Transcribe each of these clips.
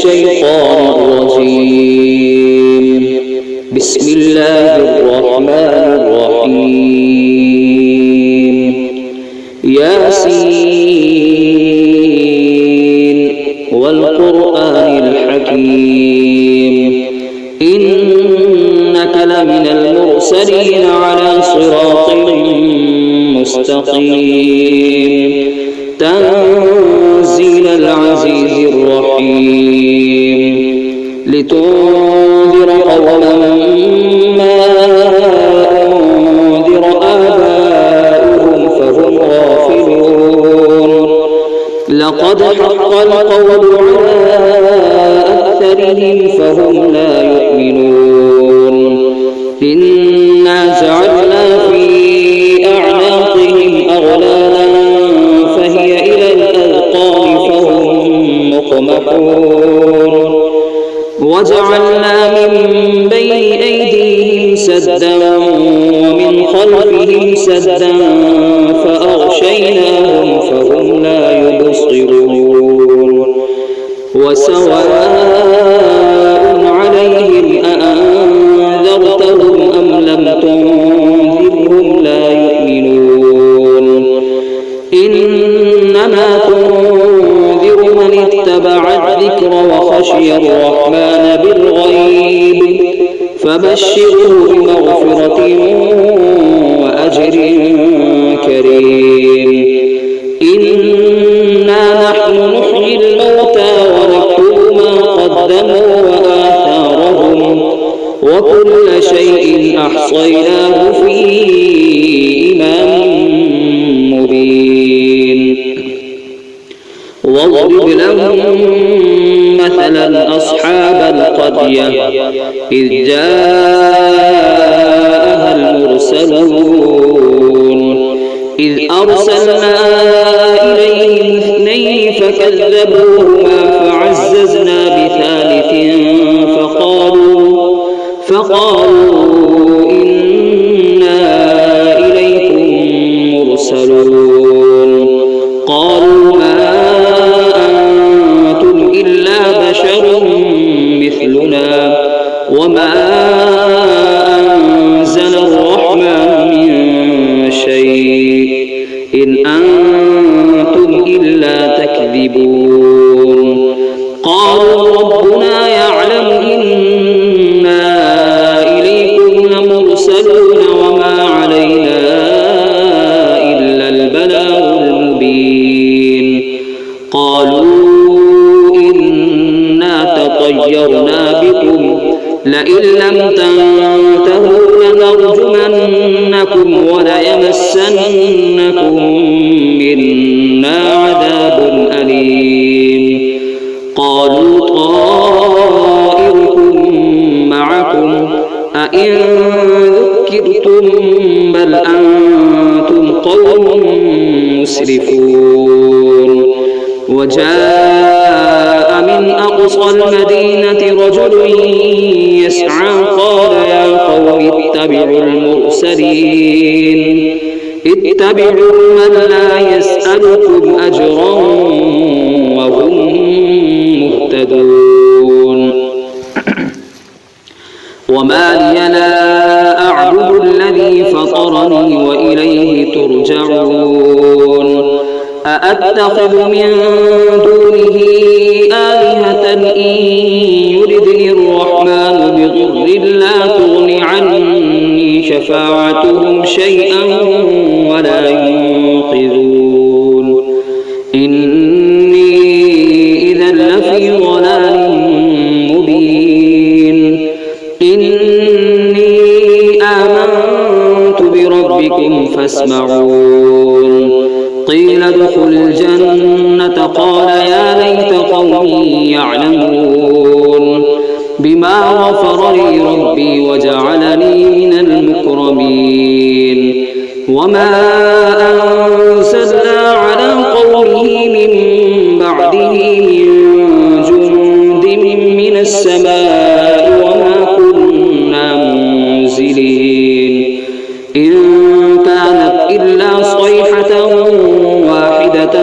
الشيطان الرجيم. بسم الله الرحمن الرحيم. ياسين والقرآن الحكيم إنك لمن المرسلين على صراط مستقيم تنزيل العزيز الرحيم لتنذر قوما ما أنذر آباؤهم فهم غافلون لقد حق القول على أكثرهم فهم لا يؤمنون إنا جعلنا في أعناقهم أغلالا فهي إلى الأذقان فهم مقمحون وجعلنا من بين أيديهم سدا ومن خلفهم سدا فأغشيناهم فهم لا يبصرون وسواء عليهم أأنذرتهم أم لم تنذرهم لا يؤمنون إنما تنذر من اتبع الذكر وخشي الرحمن بالغيب فبشره بمغفرة وأجر كريم إنا نحن نحيي الموتى ونكتب ما قدموا وآثارهم وكل شيء أحصيناه في إمام مبين واضرب لهم مثلا أصحاب القرية إذ جاءها المرسلون إذ أرسلنا إليهم اثنين فكذبوهما فعززنا بثالث فقالوا إنا إليكم مرسلون قالوا ما أنتم إلا بشر مثلنا وما أنزل الرحمن من شيء إن أنتم إلا تكذبون قالوا ربنا يعلم إنا إليكم لمرسلون وما علينا إلا البلاغ المبين قالوا إنا تطيرنا بكم لئن لم تنتهوا لنرجمنكم وليمسنكم منا عذاب أليم قالوا طائركم معكم أئن ذكرتم بل أنتم قوم مسرفون وجاء من أقصى المدينة رجل يسعى قال يا قوم اتبعوا المرسلين اتبعوا من لا يسألكم أجرا وهم مهتدون وما لي لا أعبد الذي فطرني وإليه ترجعون أأتخذ من دونه آلهة إن يردني الرحمن بضر لا تغن عني شفاعتهم شيئا ولا ينقذون إني إذا لفي ضلال مبين إني آمنت بربكم فاسمعون قيل ادخل الجنة قال يا ليت قومي يعلمون بما غفر لي ربي وجعلني من المكرمين وما أنزلنا على قومه من بعده من جند من السماء وما كنا منزلين إن كانت إلا صيحة واحدة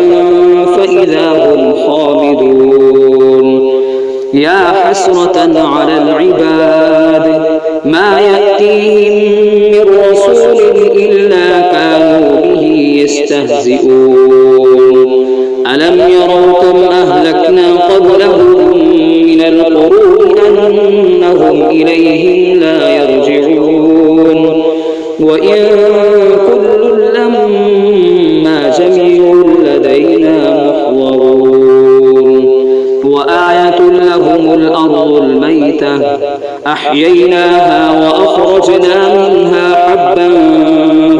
فإذا هم خامدون يا حسرة على العباد ما يأتيهم من رسول إلا كانوا به يستهزئون ألم يروا كم أهلكنا قبلهم من القرون أنهم إليهم لا يرجعون وإن كل لما جميع لدينا محضرون وآية لهم الأرض الميتة أحييناها وأخرجنا منها حبا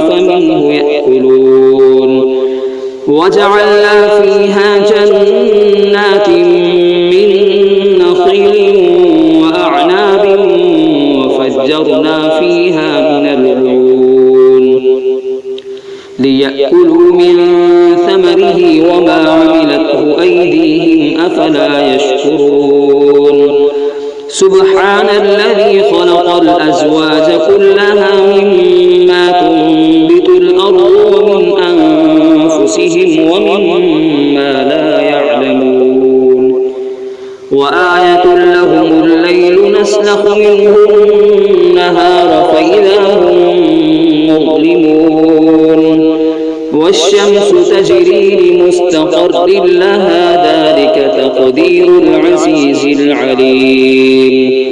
فمنه يأكلون وجعلنا فيها جنات من نخيل وأعناب وفجرنا فيها من العيون ليأكلوا من ثمره وما عملته أيديهم أفلا يشكرون سبحان الذي خلق الأزواج كلها مما تنبت الأرض ومن أنفسهم ومما لا يعلمون وآية لهم الليل نسلخ منه النهار فإذا هم مظلمون والشمس تجري لمستقر لها ذلك تقدير العزيز العليم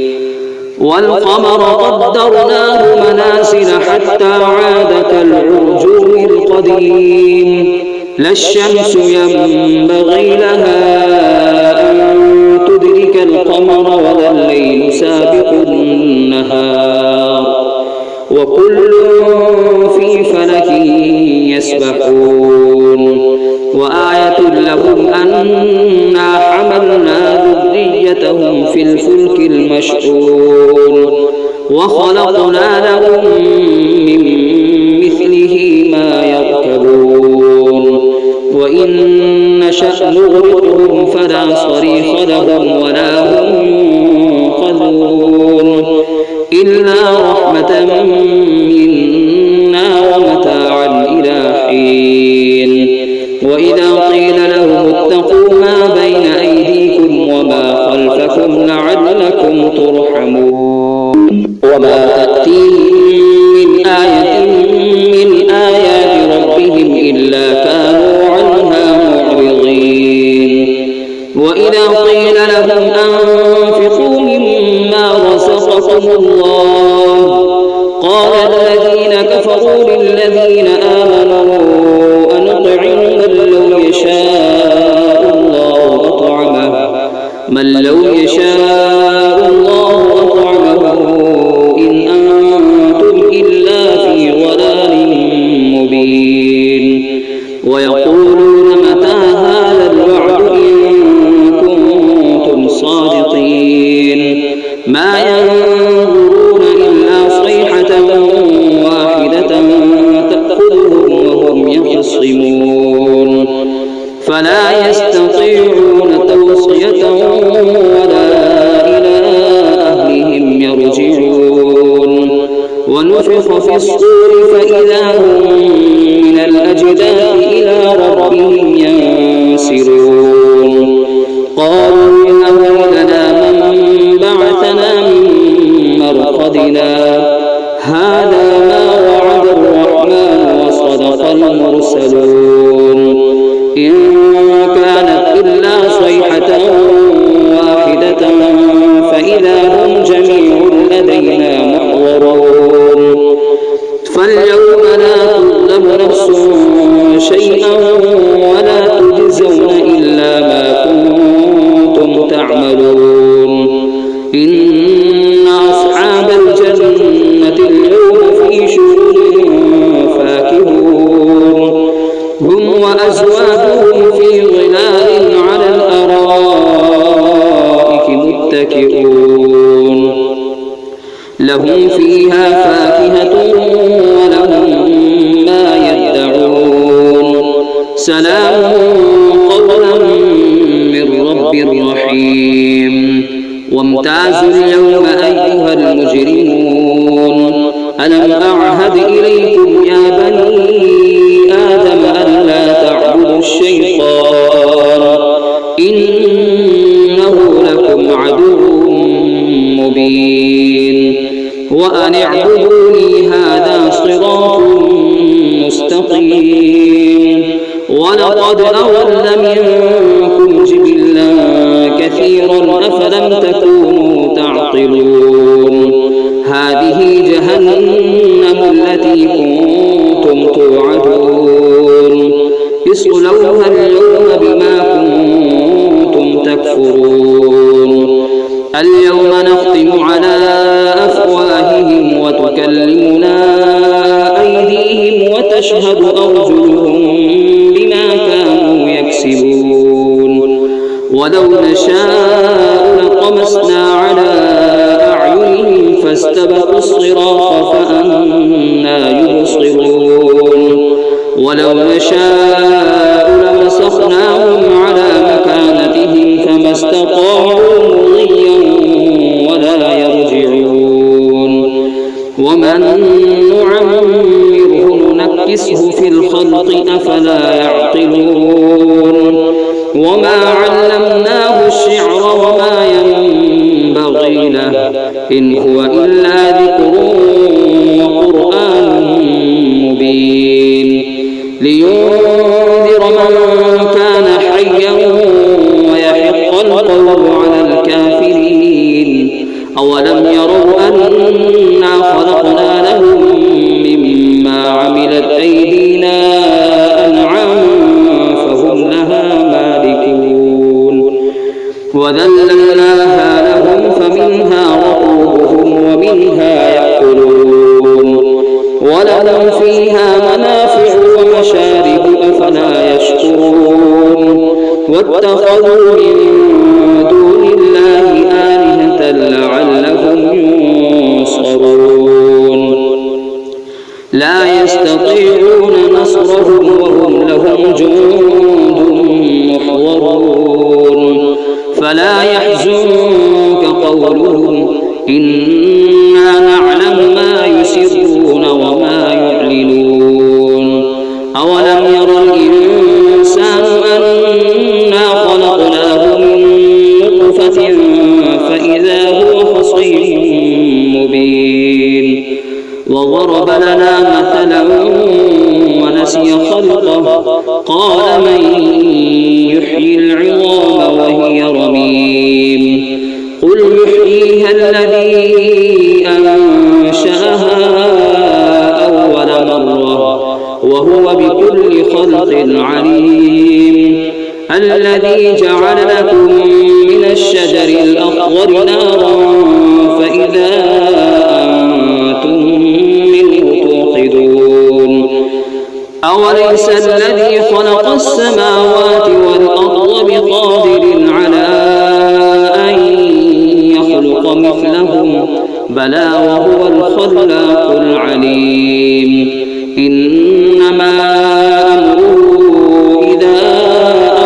والقمر قدرناه منازل حتى عاد كالعرجون القديم لا الشمس ينبغي لها أن تدرك القمر ولا الليل سابق النهار وكل في فلك يسبحون وآية لهم أنا حملنا ذريتهم في الفلك المشحون وخلقنا لهم من مثله ما يركبون وإن نشأ نغرقهم فلا صريخ لهم ولا هم ينقذون إلا رحمة منا ومتاعا إلى حين وإذا قيل لهم اتقوا ما بين أيديكم وما خلفكم لعلكم ترحمون وما تأتيهم من آية من آيات ربهم إلا كانوا عنها معرضين وإذا قيل لهم أنفقوا مما رزقكم الله قال الذين كفروا للذين آمنوا أنطعم من لو يشاء الله أطعمه إن أنتم إلا في ضلال مبين ويقولون متى هذا الوعد إن كنتم صادقين ما ينظرون إلا صيحة واحدة تأخذهم وهم يخصمون فلا يستطيعون توصية ولا إلى أهلهم يرجعون ونفخ في الصور فإذا هم من الأجداث إلى ربهم ينسلون قالوا يا ويلنا من بعثنا من مرقدنا هذا ما وعد الرحمن وصدق المرسلون إن كانت إلا صيحة واحدة فإذا هم جميع لدينا محضرون فاليوم لا تظلم نفس شيئا ولا تجزون إلا ما كنتم تعملون إن أصحاب الجنة اليوم في شغل فاكهون هم وأزواجهم في ظلال على الأرائك متكئون لهم فيها فاكهة ولهم ما يدعون سلام قولا من رب رحيم وامتازوا اليوم أيها المجرمون ألم أعهد إليكم يا بني آدم ألا تعبدوا الشيطان إنه لكم عدو مبين وأن اعبدوني هذا صراط مستقيم ولقد أضل منكم جبلا كثيرا أفلم تكونوا تعقلون هذه جهنم التي كنتم توعدون اصلوها اليوم بما كنتم تكفرون اليوم نختم على أفواههم وتكلمنا أيديهم وتشهد أرجلهم بما كانوا يكسبون ولو نشاء لطمسنا على أعينهم فاستبقوا الصراط فأنى يبصرون ولو نشاء لمسخناهم على مكانتهم فما استطاعوا مضيا ولا يرجعون ومن نعمره ننكسه في الخلق أفلا يعقلون وما علمناه الشعر وما ينبغي له إن هو إلا ذكر وقرآن مبين لينذر من كان حيا ويحق القول على الكافرين أولم يروا أنا خلقنا لهم مما عملت أيدينا أنعاما فهم لها مالكون وذللناها لهم فمنها ركوبهم ومنها يأكلون ولهم فيها منافع ومشارب أفلا يشكرون واتخذوا من دون الله آلهة لعلهم ينصرون لا يستطيعون نصرهم وهم لهم جند محضرون فلا يحزنك قولهم إنا نعلم ما يسرون وما يعلنون أولم ير الإنسان أنا خلقناه من نطفة فإذا هو خصيم مبين وضرب لنا مثلا ونسي خلقه قال من يحيي العظام وهي رميم قل يحييها الذي أنشأها أول مرة وهو بكل خلق عليم الذي جعل لكم من الشجر الأخضر نارا فإذا أنتم منه توقدون أوليس الذي خلق السماوات والأرض بقادر على أن يخلق مثلهم بلى وهو الخلاق العليم إنما أمره إذا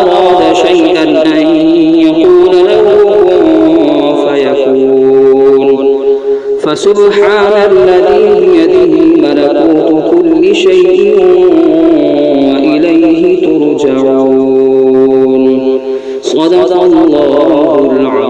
أراد شيئا أن يقول له كن فيكون فسبحان الذي بيده ملكوت كل شيء وإليه ترجعون صدق الله العظيم.